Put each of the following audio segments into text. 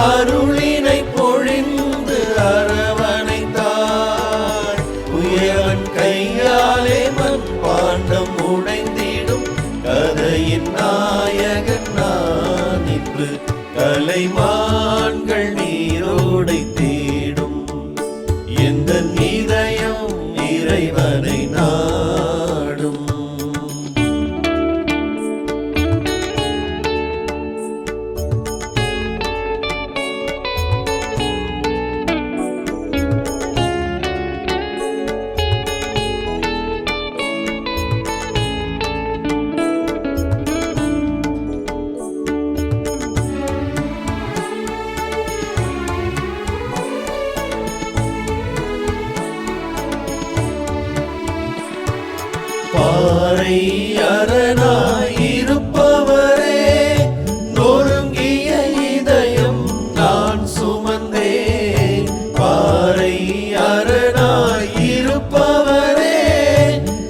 அருளினை பொழிந்து அரவணைத்தாய். உயவன் கையாலே மண் பாண்டம் உடைந்திடும் கதையின் நாயகன் நான் இன்று கலைமான்கள் நீரோடை தேடும். எந்த இதயம் இறைவனை நாடும். பாறை அரணாய் இருப்பவரே, நொறுங்கிய இதயம் நான் சுமந்தேன். பாறை அரணாய் இருப்பவரே,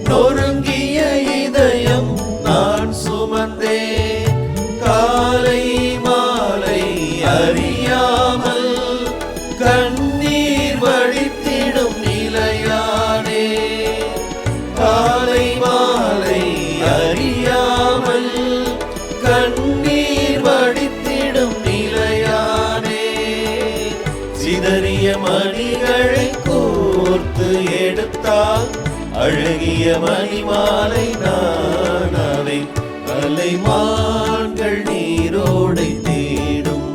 நொறுங்கிய இதயம் நான் சுமந்தேன். காலை மாலை அறியாமல் கண்ணீர் வடித்திடும் நிலையானே. காலை மாலை அறியாமல் கண்ணீர் வடித்திடும் நிலையானே. சிதறிய மணிகளை கோர்த்து எடுத்தால் அழகிய மணிமாலை நானாவே. கலைமான்கள் நீரோடை தேடும்.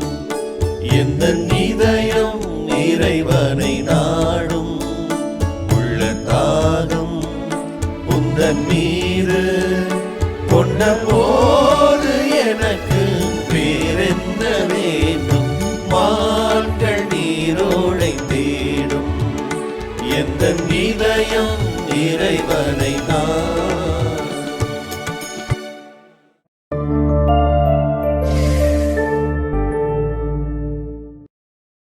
எந்த இதயம் இறைவனை நாடும். உள்ள தாகம் உந்தன் மீது கொண்ட போது எனக்கு வேறென்ன வேண்டும். மான்கள் நீரோடை தேடும். எந்த இதயம் இறைவனை நாடும்.